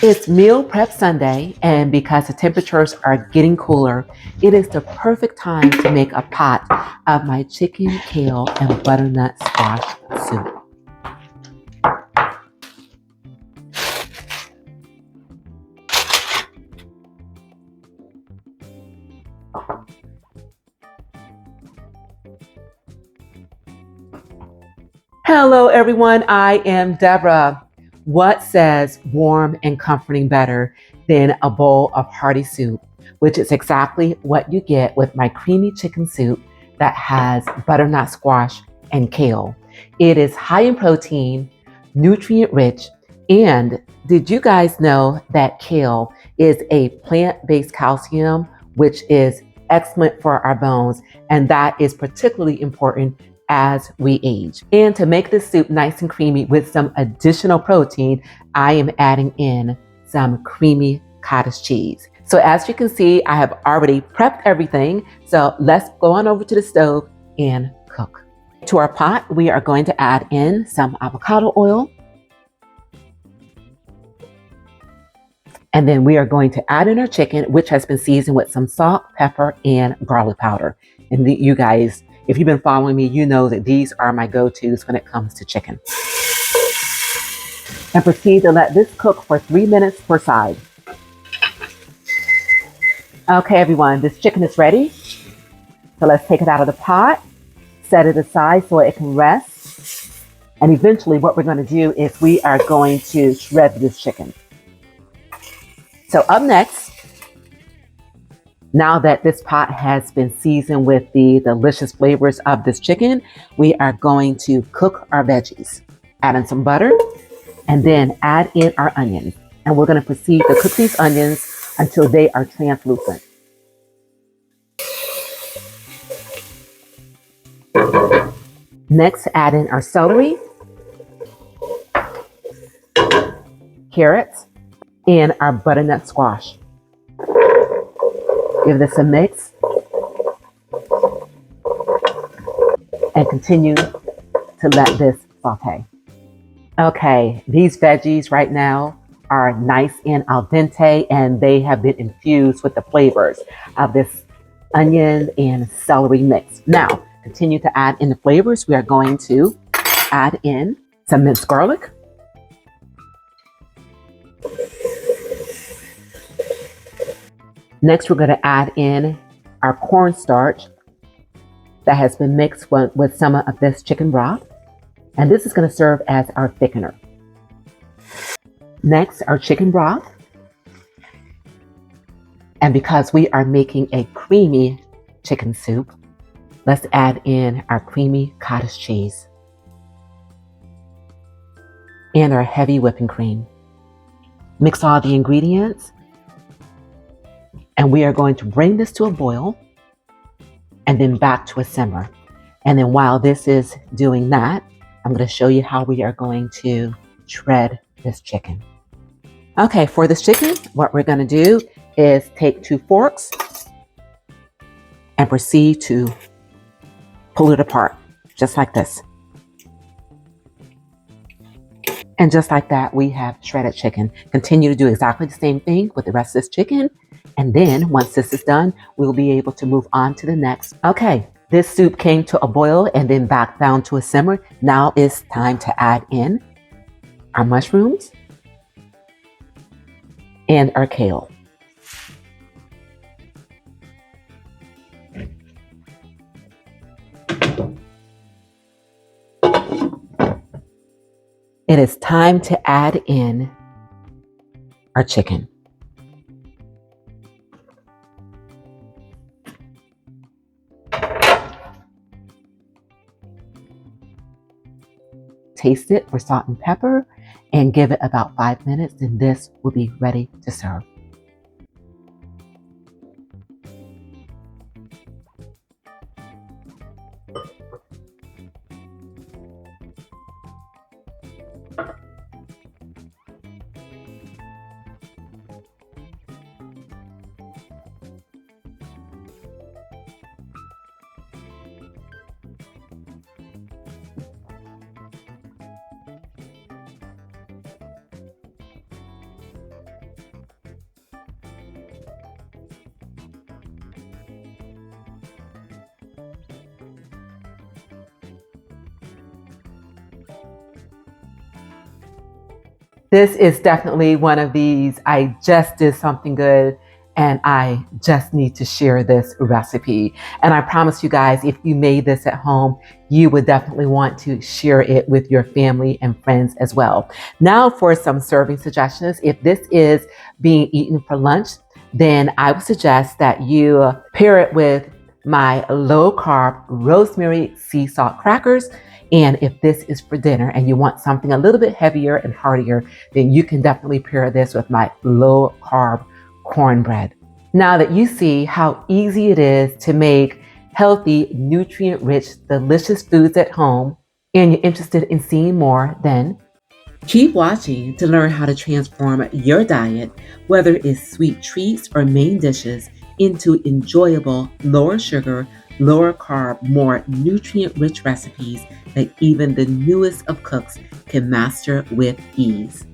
It's Meal Prep Sunday, and because the temperatures are getting cooler, it is the perfect time to make a pot of my chicken, kale, and butternut squash soup. Hello, everyone. I am Deborah. What says warm and comforting better than a bowl of hearty soup, which is exactly what you get with my creamy chicken soup that has butternut squash and kale. It is high in protein, nutrient rich, and did you guys know that kale is a plant-based calcium, which is excellent for our bones, and that is particularly important as we age. And to make this soup nice and creamy with some additional protein, I am adding in some creamy cottage cheese. So as you can see, I have already prepped everything. So let's go on over to the stove and cook. To our pot, we are going to add in some avocado oil. And then we are going to add in our chicken, which has been seasoned with some salt, pepper, and garlic powder. And you guys, if you've been following me, you know that these are my go-tos when it comes to chicken. And proceed to let this cook for 3 minutes per side. Okay, everyone, this chicken is ready. So let's take it out of the pot, set it aside so it can rest. And eventually what we're going to do is we are going to shred this chicken. So up next, now that this pot has been seasoned with the delicious flavors of this chicken, we are going to cook our veggies. Add in some butter and then add in our onions. And we're going to proceed to cook these onions until they are translucent. Next, add in our celery, carrots, and our butternut squash. Give this a mix and continue to let this saute. Okay, these veggies right now are nice and al dente, and they have been infused with the flavors of this onion and celery mix. Now, continue to add in the flavors. We are going to add in some minced garlic, next, we're going to add in our cornstarch that has been mixed with some of this chicken broth. And this is going to serve as our thickener. Next, our chicken broth. And because we are making a creamy chicken soup, let's add in our creamy cottage cheese and our heavy whipping cream. Mix all the ingredients. And we are going to bring this to a boil and then back to a simmer. And then while this is doing that, I'm going to show you how we are going to shred this chicken. Okay, for this chicken, what we're going to do is take 2 forks and proceed to pull it apart, just like this. And just like that, we have shredded chicken. Continue to do exactly the same thing with the rest of this chicken. And then once this is done, we'll be able to move on to the next. Okay, this soup came to a boil and then back down to a simmer. Now it's time to add in our mushrooms and our kale. It is time to add in our chicken. Taste it for salt and pepper and give it about 5 minutes, and this will be ready to serve. This is definitely one of these. I just did something good and I just need to share this recipe. And I promise you guys, if you made this at home, you would definitely want to share it with your family and friends as well. Now for some serving suggestions. If this is being eaten for lunch, then I would suggest that you pair it with my low carb rosemary sea salt crackers. And if this is for dinner and you want something a little bit heavier and heartier, then you can definitely pair this with my low carb cornbread. Now that you see how easy it is to make healthy, nutrient rich, delicious foods at home, and you're interested in seeing more, then keep watching to learn how to transform your diet, whether it's sweet treats or main dishes, into enjoyable, lower sugar, lower carb, more nutrient rich recipes that even the newest of cooks can master with ease.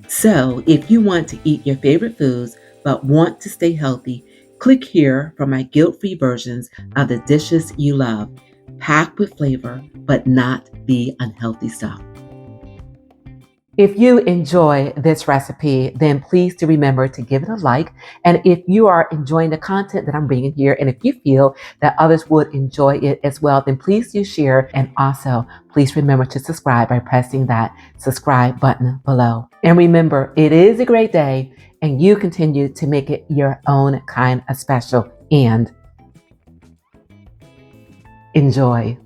So, if you want to eat your favorite foods but want to stay healthy, click here for my guilt free versions of the dishes you love, packed with flavor but not the unhealthy stuff. If you enjoy this recipe, then please do remember to give it a like. And if you are enjoying the content that I'm bringing here, and if you feel that others would enjoy it as well, then please do share. And also, please remember to subscribe by pressing that subscribe button below. And remember, it is a great day, and you continue to make it your own kind of special. And enjoy.